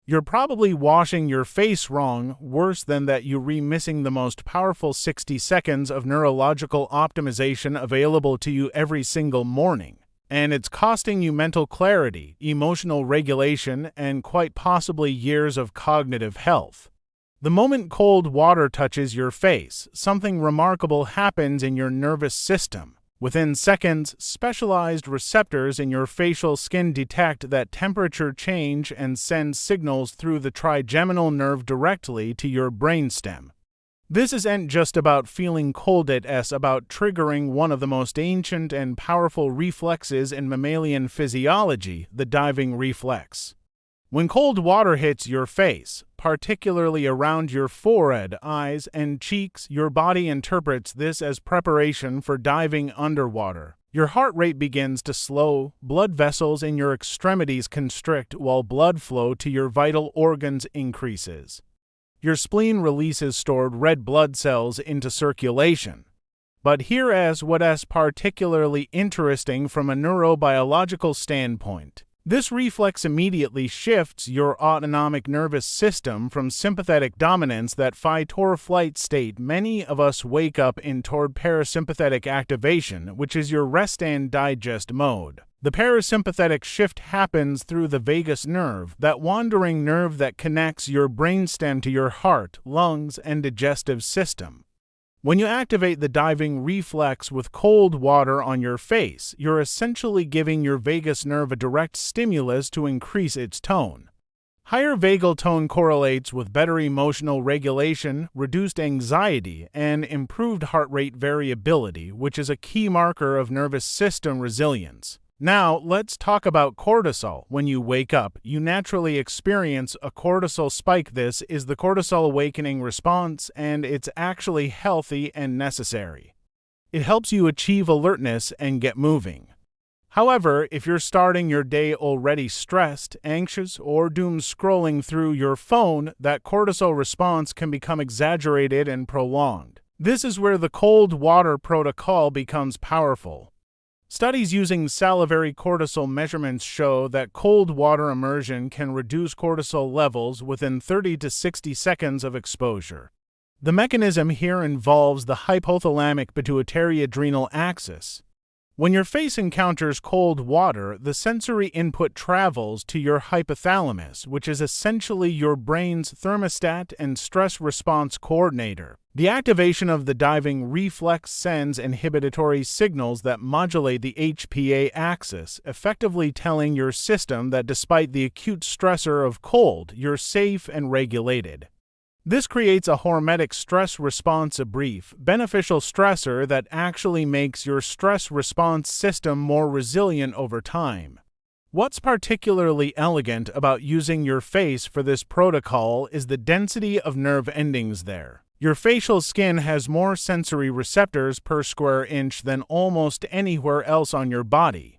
You're probably washing your face wrong. Worse than that, you're missing the most powerful 60 seconds of neurological optimization available to you every single morning. And it's costing you mental clarity, emotional regulation, and quite possibly years of cognitive health. The moment cold water touches your face, something remarkable happens in your nervous system. Within seconds, specialized receptors in your facial skin detect that temperature change and send signals through the trigeminal nerve directly to your brainstem. This isn't just about feeling cold, it's about triggering one of the most ancient and powerful reflexes in mammalian physiology, the diving reflex. When cold water hits your face, particularly around your forehead, eyes, and cheeks, your body interprets this as preparation for diving underwater. Your heart rate begins to slow, blood vessels in your extremities constrict while blood flow to your vital organs increases. Your spleen releases stored red blood cells into circulation. But here is what is particularly interesting from a neurobiological standpoint. This reflex immediately shifts your autonomic nervous system from sympathetic dominance, that fight or flight state many of us wake up in, toward parasympathetic activation, which is your rest and digest mode. The parasympathetic shift happens through the vagus nerve, that wandering nerve that connects your brainstem to your heart, lungs, and digestive system. When you activate the diving reflex with cold water on your face, you're essentially giving your vagus nerve a direct stimulus to increase its tone. Higher vagal tone correlates with better emotional regulation, reduced anxiety, and improved heart rate variability, which is a key marker of nervous system resilience. Now, let's talk about cortisol. When you wake up, you naturally experience a cortisol spike. This is the cortisol awakening response, and it's actually healthy and necessary. It helps you achieve alertness and get moving. However, if you're starting your day already stressed, anxious, or doom scrolling through your phone, that cortisol response can become exaggerated and prolonged. This is where the cold water protocol becomes powerful. Studies using salivary cortisol measurements show that cold water immersion can reduce cortisol levels within 30 to 60 seconds of exposure. The mechanism here involves the hypothalamic pituitary adrenal axis. When your face encounters cold water, the sensory input travels to your hypothalamus, which is essentially your brain's thermostat and stress response coordinator. The activation of the diving reflex sends inhibitory signals that modulate the HPA axis, effectively telling your system that despite the acute stressor of cold, you're safe and regulated. This creates a hormetic stress response, a brief, beneficial stressor that actually makes your stress response system more resilient over time. What's particularly elegant about using your face for this protocol is the density of nerve endings there. Your facial skin has more sensory receptors per square inch than almost anywhere else on your body.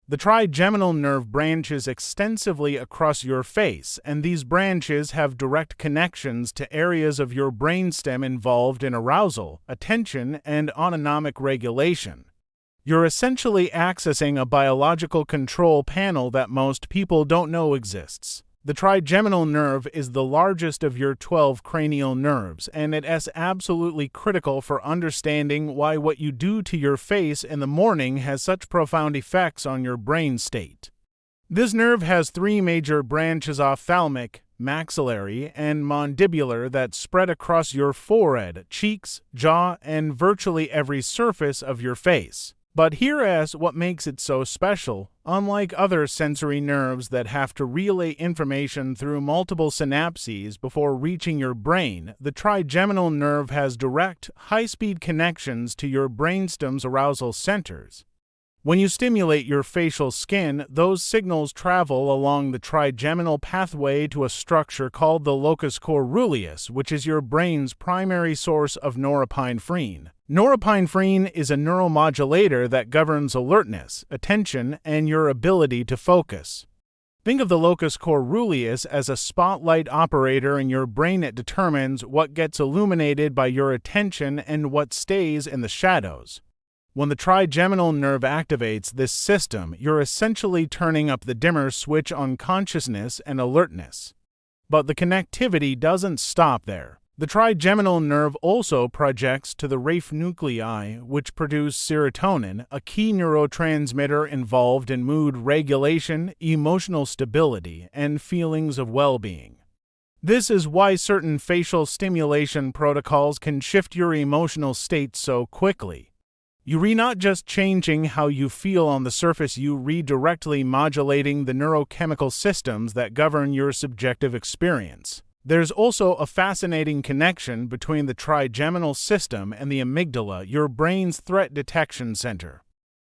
The trigeminal nerve branches extensively across your face, and these branches have direct connections to areas of your brainstem involved in arousal, attention, and autonomic regulation. You're essentially accessing a biological control panel that most people don't know exists. The trigeminal nerve is the largest of your 12 cranial nerves, and it is absolutely critical for understanding why what you do to your face in the morning has such profound effects on your brain state. This nerve has three major branches: ophthalmic, maxillary, and mandibular, that spread across your forehead, cheeks, jaw, and virtually every surface of your face. But here is what makes it so special. Unlike other sensory nerves that have to relay information through multiple synapses before reaching your brain, the trigeminal nerve has direct, high-speed connections to your brainstem's arousal centers. When you stimulate your facial skin, those signals travel along the trigeminal pathway to a structure called the locus coeruleus, which is your brain's primary source of norepinephrine. Norepinephrine is a neuromodulator that governs alertness, attention, and your ability to focus. Think of the locus coeruleus as a spotlight operator in your brain. It determines what gets illuminated by your attention and what stays in the shadows. When the trigeminal nerve activates this system, you're essentially turning up the dimmer switch on consciousness and alertness. But the connectivity doesn't stop there. The trigeminal nerve also projects to the raphe nuclei, which produce serotonin, a key neurotransmitter involved in mood regulation, emotional stability, and feelings of well-being. This is why certain facial stimulation protocols can shift your emotional state so quickly. You're not just changing how you feel on the surface, you're directly modulating the neurochemical systems that govern your subjective experience. There's also a fascinating connection between the trigeminal system and the amygdala, your brain's threat detection center.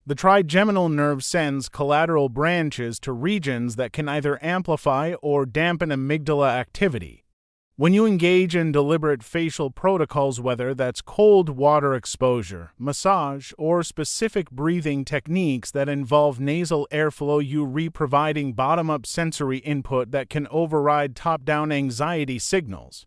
The trigeminal nerve sends collateral branches to regions that can either amplify or dampen amygdala activity. When you engage in deliberate facial protocols, whether that's cold water exposure, massage, or specific breathing techniques that involve nasal airflow, you're providing bottom-up sensory input that can override top-down anxiety signals.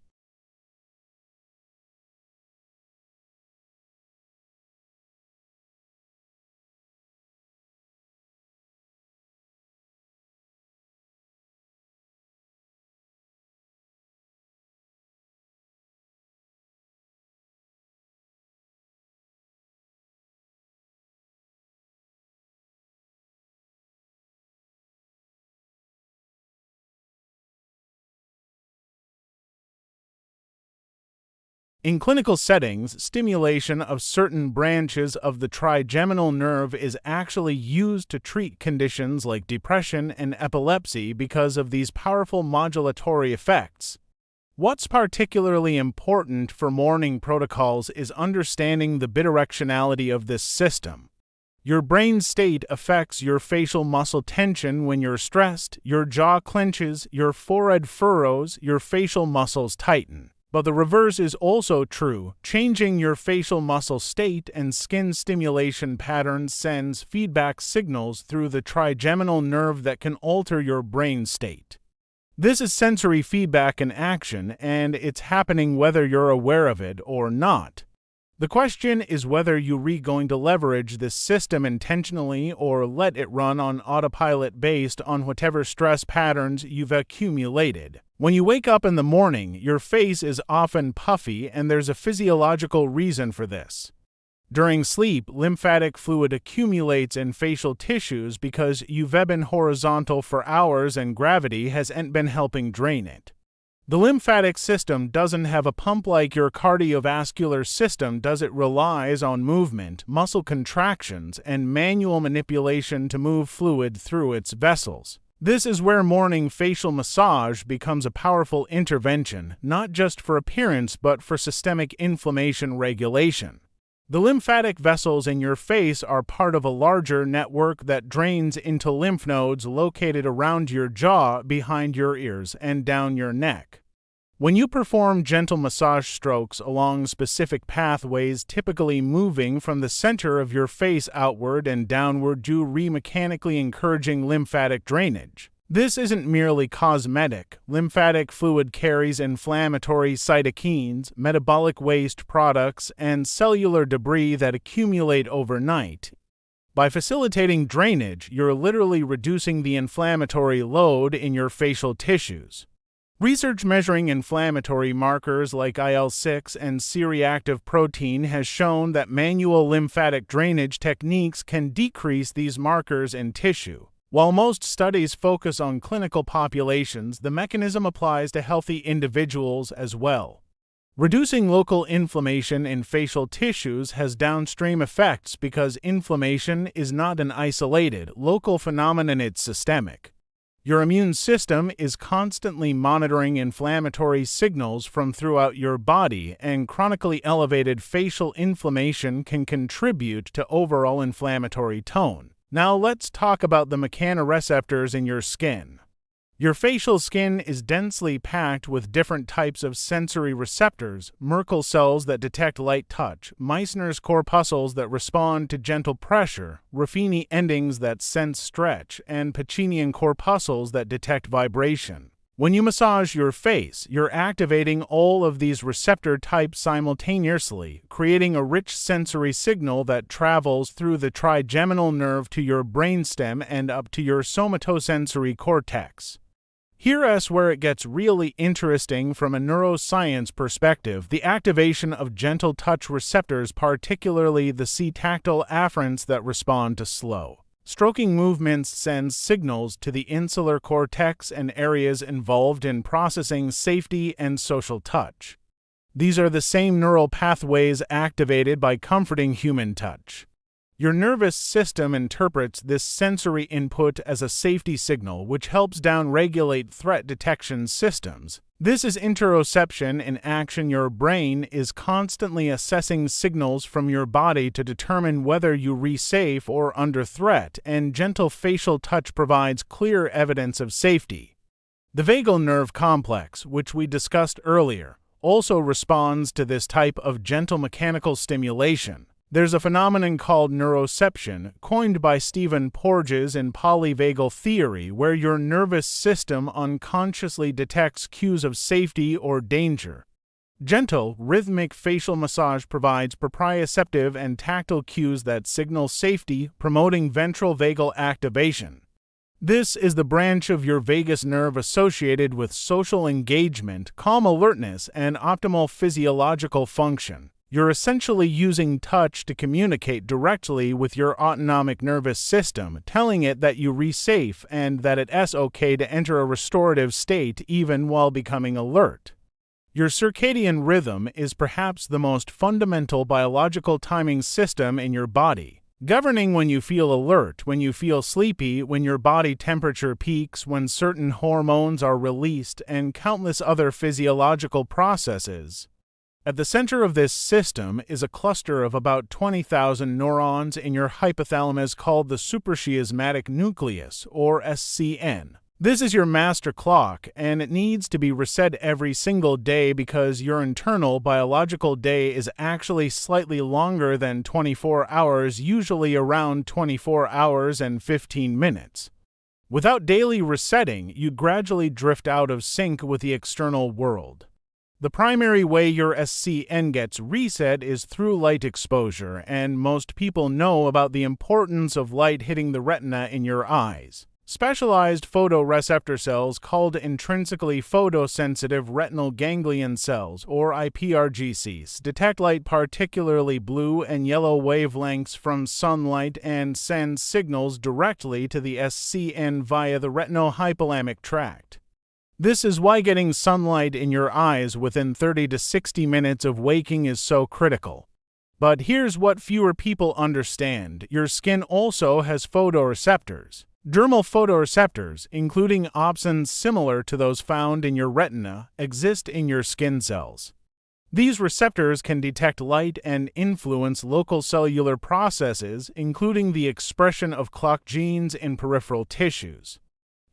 In clinical settings, stimulation of certain branches of the trigeminal nerve is actually used to treat conditions like depression and epilepsy because of these powerful modulatory effects. What's particularly important for morning protocols is understanding the bidirectionality of this system. Your brain state affects your facial muscle tension. When you're stressed, your jaw clenches, your forehead furrows, your facial muscles tighten. But the reverse is also true. Changing your facial muscle state and skin stimulation patterns sends feedback signals through the trigeminal nerve that can alter your brain state. This is sensory feedback in action, and it's happening whether you're aware of it or not. The question is whether you're going to leverage this system intentionally or let it run on autopilot based on whatever stress patterns you've accumulated. When you wake up in the morning, your face is often puffy, and there's a physiological reason for this. During sleep, lymphatic fluid accumulates in facial tissues because you've been horizontal for hours and gravity hasn't been helping drain it. The lymphatic system doesn't have a pump like your cardiovascular system does. It relies on movement, muscle contractions, and manual manipulation to move fluid through its vessels. This is where morning facial massage becomes a powerful intervention, not just for appearance but for systemic inflammation regulation. The lymphatic vessels in your face are part of a larger network that drains into lymph nodes located around your jaw, behind your ears, and down your neck. When you perform gentle massage strokes along specific pathways, typically moving from the center of your face outward and downward, you're mechanically encouraging lymphatic drainage. This isn't merely cosmetic. Lymphatic fluid carries inflammatory cytokines, metabolic waste products, and cellular debris that accumulate overnight. By facilitating drainage, you're literally reducing the inflammatory load in your facial tissues. Research measuring inflammatory markers like IL-6 and C-reactive protein has shown that manual lymphatic drainage techniques can decrease these markers in tissue. While most studies focus on clinical populations, the mechanism applies to healthy individuals as well. Reducing local inflammation in facial tissues has downstream effects because inflammation is not an isolated, local phenomenon, it's systemic. Your immune system is constantly monitoring inflammatory signals from throughout your body, and chronically elevated facial inflammation can contribute to overall inflammatory tone. Now let's talk about the mechanoreceptors in your skin. Your facial skin is densely packed with different types of sensory receptors: Merkel cells that detect light touch, Meissner's corpuscles that respond to gentle pressure, Ruffini endings that sense stretch, and Pacinian corpuscles that detect vibration. When you massage your face, you're activating all of these receptor types simultaneously, creating a rich sensory signal that travels through the trigeminal nerve to your brainstem and up to your somatosensory cortex. Here's where it gets really interesting from a neuroscience perspective. The activation of gentle touch receptors, particularly the C-tactile afferents that respond to slow stroking movements, sends signals to the insular cortex and areas involved in processing safety and social touch. These are the same neural pathways activated by comforting human touch. Your nervous system interprets this sensory input as a safety signal, which helps downregulate threat detection systems. This is interoception in action. Your brain is constantly assessing signals from your body to determine whether you're safe or under threat, and gentle facial touch provides clear evidence of safety. The vagal nerve complex, which we discussed earlier, also responds to this type of gentle mechanical stimulation. There's a phenomenon called neuroception, coined by Stephen Porges in polyvagal theory, where your nervous system unconsciously detects cues of safety or danger. Gentle, rhythmic facial massage provides proprioceptive and tactile cues that signal safety, promoting ventral vagal activation. This is the branch of your vagus nerve associated with social engagement, calm alertness, and optimal physiological function. You're essentially using touch to communicate directly with your autonomic nervous system, telling it that you're safe and that it's okay to enter a restorative state even while becoming alert. Your circadian rhythm is perhaps the most fundamental biological timing system in your body, governing when you feel alert, when you feel sleepy, when your body temperature peaks, when certain hormones are released, and countless other physiological processes. At the center of this system is a cluster of about 20,000 neurons in your hypothalamus called the suprachiasmatic nucleus, or SCN. This is your master clock, and it needs to be reset every single day because your internal biological day is actually slightly longer than 24 hours, usually around 24 hours and 15 minutes. Without daily resetting, you gradually drift out of sync with the external world. The primary way your SCN gets reset is through light exposure, and most people know about the importance of light hitting the retina in your eyes. Specialized photoreceptor cells called intrinsically photosensitive retinal ganglion cells, or iPRGCs, detect light, particularly blue and yellow wavelengths from sunlight, and send signals directly to the SCN via the retinohypothalamic tract. This is why getting sunlight in your eyes within 30 to 60 minutes of waking is so critical. But here's what fewer people understand. Your skin also has photoreceptors. Dermal photoreceptors, including opsins similar to those found in your retina, exist in your skin cells. These receptors can detect light and influence local cellular processes, including the expression of clock genes in peripheral tissues.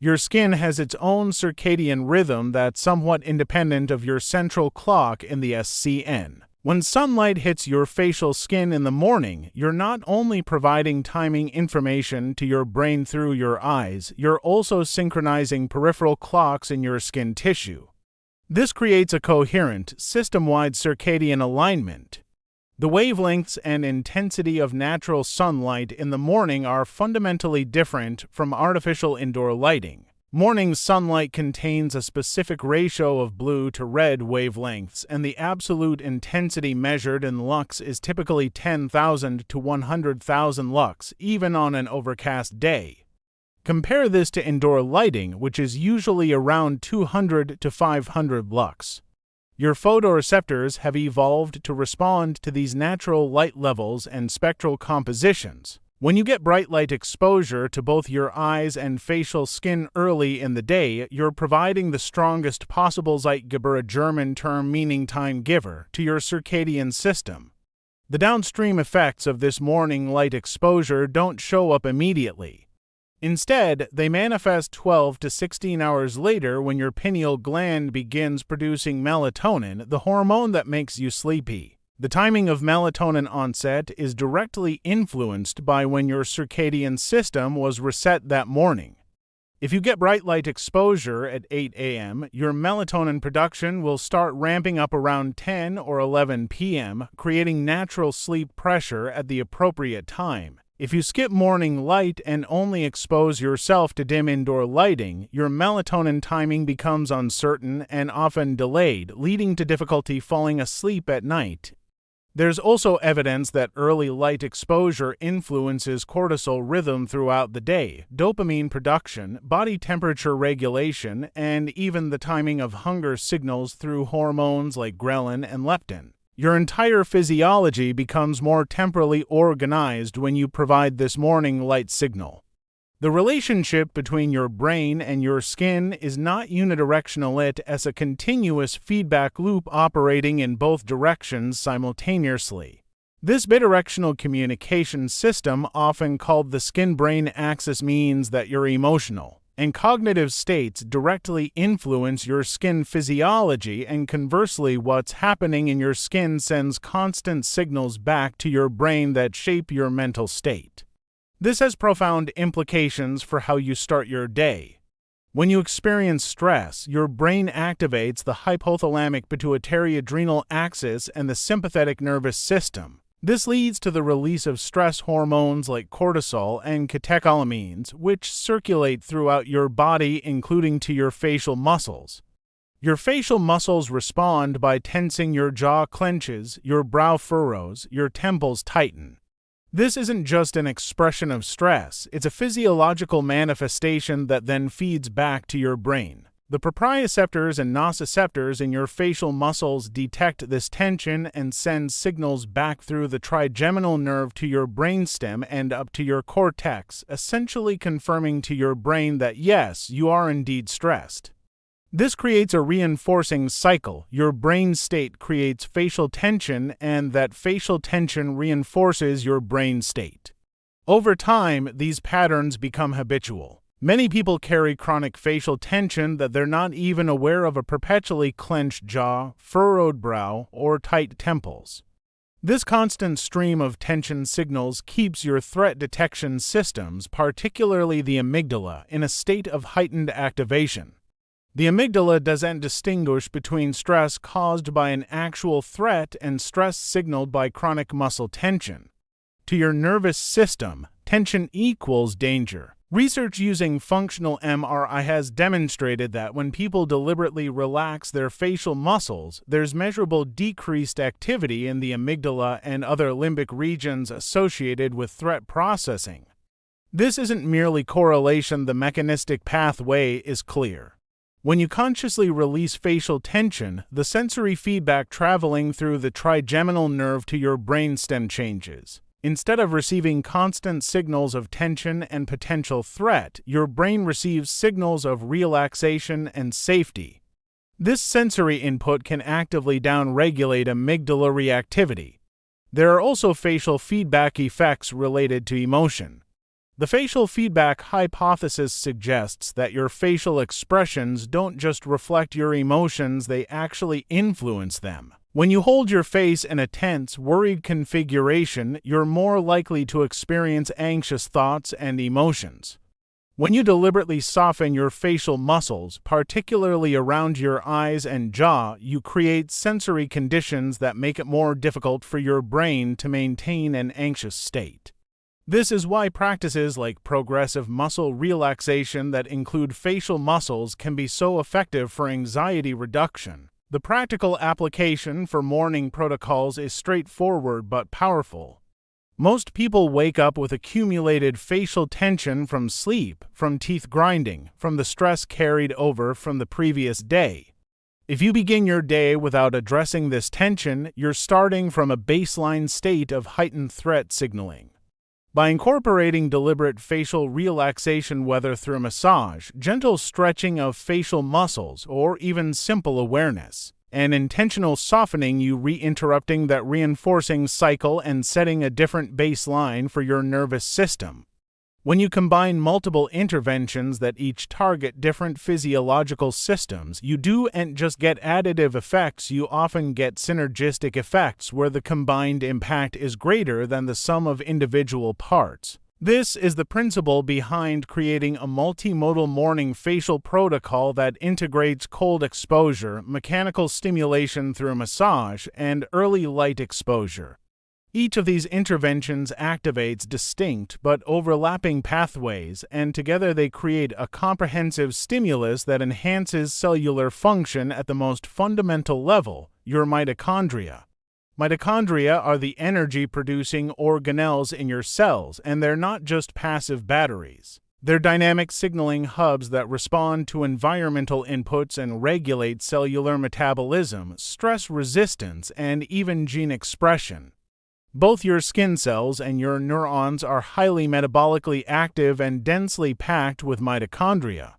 Your skin has its own circadian rhythm that's somewhat independent of your central clock in the SCN. When sunlight hits your facial skin in the morning, you're not only providing timing information to your brain through your eyes, you're also synchronizing peripheral clocks in your skin tissue. This creates a coherent, system-wide circadian alignment. The wavelengths and intensity of natural sunlight in the morning are fundamentally different from artificial indoor lighting. Morning sunlight contains a specific ratio of blue to red wavelengths, and the absolute intensity measured in lux is typically 10,000 to 100,000 lux, even on an overcast day. Compare this to indoor lighting, which is usually around 200 to 500 lux. Your photoreceptors have evolved to respond to these natural light levels and spectral compositions. When you get bright light exposure to both your eyes and facial skin early in the day, you're providing the strongest possible Zeitgeber, a German term meaning time giver, to your circadian system. The downstream effects of this morning light exposure don't show up immediately. Instead, they manifest 12 to 16 hours later when your pineal gland begins producing melatonin, the hormone that makes you sleepy. The timing of melatonin onset is directly influenced by when your circadian system was reset that morning. If you get bright light exposure at 8 a.m., your melatonin production will start ramping up around 10 or 11 p.m., creating natural sleep pressure at the appropriate time. If you skip morning light and only expose yourself to dim indoor lighting, your melatonin timing becomes uncertain and often delayed, leading to difficulty falling asleep at night. There's also evidence that early light exposure influences cortisol rhythm throughout the day, dopamine production, body temperature regulation, and even the timing of hunger signals through hormones like ghrelin and leptin. Your entire physiology becomes more temporally organized when you provide this morning light signal. The relationship between your brain and your skin is not unidirectional. It is a continuous feedback loop operating in both directions simultaneously. This bidirectional communication system, often called the skin-brain axis, means that your emotional and cognitive states directly influence your skin physiology, and conversely, what's happening in your skin sends constant signals back to your brain that shape your mental state. This has profound implications for how you start your day. When you experience stress, your brain activates the hypothalamic pituitary adrenal axis and the sympathetic nervous system. This leads to the release of stress hormones like cortisol and catecholamines, which circulate throughout your body, including to your facial muscles. Your facial muscles respond by tensing. Your jaw clenches, your brow furrows, your temples tighten. This isn't just an expression of stress, it's a physiological manifestation that then feeds back to your brain. The proprioceptors and nociceptors in your facial muscles detect this tension and send signals back through the trigeminal nerve to your brainstem and up to your cortex, essentially confirming to your brain that yes, you are indeed stressed. This creates a reinforcing cycle. Your brain state creates facial tension, and that facial tension reinforces your brain state. Over time, these patterns become habitual. Many people carry chronic facial tension that they're not even aware of: a perpetually clenched jaw, furrowed brow, or tight temples. This constant stream of tension signals keeps your threat detection systems, particularly the amygdala, in a state of heightened activation. The amygdala doesn't distinguish between stress caused by an actual threat and stress signaled by chronic muscle tension. To your nervous system, tension equals danger. Research using functional MRI has demonstrated that when people deliberately relax their facial muscles, there's measurable decreased activity in the amygdala and other limbic regions associated with threat processing. This isn't merely correlation, the mechanistic pathway is clear. When you consciously release facial tension, the sensory feedback traveling through the trigeminal nerve to your brainstem changes. Instead of receiving constant signals of tension and potential threat, your brain receives signals of relaxation and safety. This sensory input can actively downregulate amygdala reactivity. There are also facial feedback effects related to emotion. The facial feedback hypothesis suggests that your facial expressions don't just reflect your emotions, they actually influence them. When you hold your face in a tense, worried configuration, you're more likely to experience anxious thoughts and emotions. When you deliberately soften your facial muscles, particularly around your eyes and jaw, you create sensory conditions that make it more difficult for your brain to maintain an anxious state. This is why practices like progressive muscle relaxation that include facial muscles can be so effective for anxiety reduction. The practical application for morning protocols is straightforward but powerful. Most people wake up with accumulated facial tension from sleep, from teeth grinding, from the stress carried over from the previous day. If you begin your day without addressing this tension, you're starting from a baseline state of heightened threat signaling. By incorporating deliberate facial relaxation, whether through massage, gentle stretching of facial muscles, or even simple awareness and intentional softening, you re-interrupting that reinforcing cycle and setting a different baseline for your nervous system. When you combine multiple interventions that each target different physiological systems, you don't just get additive effects, you often get synergistic effects where the combined impact is greater than the sum of individual parts. This is the principle behind creating a multimodal morning facial protocol that integrates cold exposure, mechanical stimulation through massage, and early light exposure. Each of these interventions activates distinct but overlapping pathways, and together they create a comprehensive stimulus that enhances cellular function at the most fundamental level, your mitochondria. Mitochondria are the energy-producing organelles in your cells, and they're not just passive batteries. They're dynamic signaling hubs that respond to environmental inputs and regulate cellular metabolism, stress resistance, and even gene expression. Both your skin cells and your neurons are highly metabolically active and densely packed with mitochondria.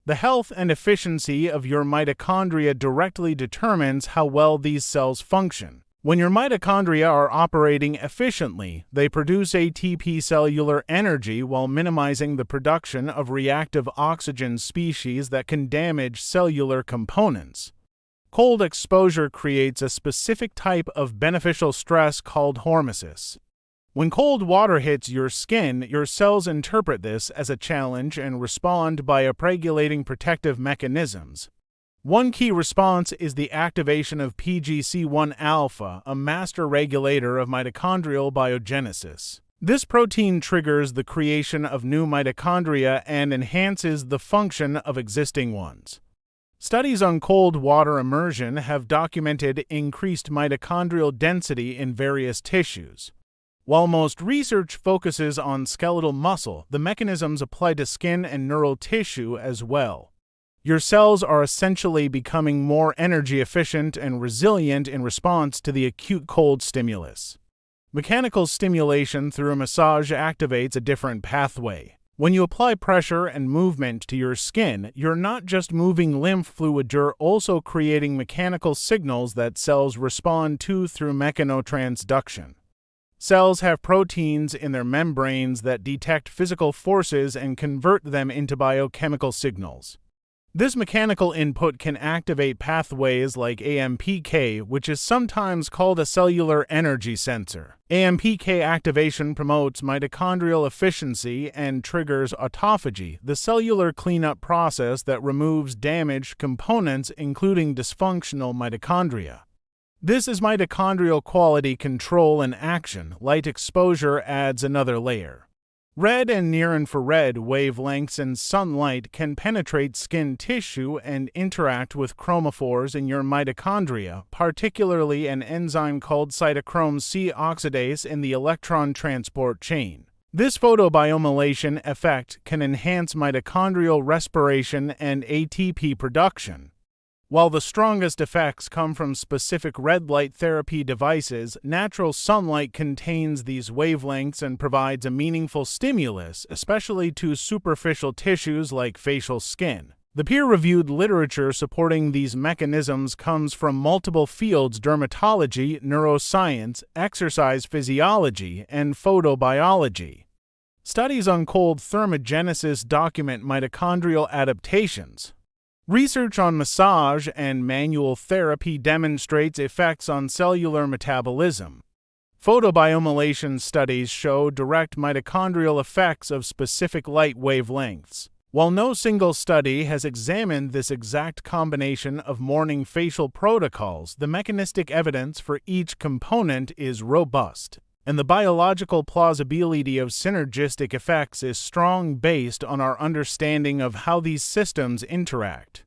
The health and efficiency of your mitochondria directly determines how well these cells function. When your mitochondria are operating efficiently, they produce ATP cellular energy while minimizing the production of reactive oxygen species that can damage cellular components. Cold exposure creates a specific type of beneficial stress called hormesis. When cold water hits your skin, your cells interpret this as a challenge and respond by upregulating protective mechanisms. One key response is the activation of PGC1-alpha, a master regulator of mitochondrial biogenesis. This protein triggers the creation of new mitochondria and enhances the function of existing ones. Studies on cold water immersion have documented increased mitochondrial density in various tissues. While most research focuses on skeletal muscle, the mechanisms apply to skin and neural tissue as well. Your cells are essentially becoming more energy efficient and resilient in response to the acute cold stimulus. Mechanical stimulation through a massage activates a different pathway. When you apply pressure and movement to your skin, you're not just moving lymph fluid, you're also creating mechanical signals that cells respond to through mechanotransduction. Cells have proteins in their membranes that detect physical forces and convert them into biochemical signals. This mechanical input can activate pathways like AMPK, which is sometimes called a cellular energy sensor. AMPK activation promotes mitochondrial efficiency and triggers autophagy, the cellular cleanup process that removes damaged components, including dysfunctional mitochondria. This is mitochondrial quality control in action. Light exposure adds another layer. Red and near-infrared wavelengths in sunlight can penetrate skin tissue and interact with chromophores in your mitochondria, particularly an enzyme called cytochrome C oxidase in the electron transport chain. This photobiomylation effect can enhance mitochondrial respiration and ATP production. While the strongest effects come from specific red light therapy devices, natural sunlight contains these wavelengths and provides a meaningful stimulus, especially to superficial tissues like facial skin. The peer-reviewed literature supporting these mechanisms comes from multiple fields: dermatology, neuroscience, exercise physiology, and photobiology. Studies on cold thermogenesis document mitochondrial adaptations. Research on massage and manual therapy demonstrates effects on cellular metabolism. Photobiomylation studies show direct mitochondrial effects of specific light wavelengths. While no single study has examined this exact combination of morning facial protocols, the mechanistic evidence for each component is robust, and the biological plausibility of synergistic effects is strong based on our understanding of how these systems interact.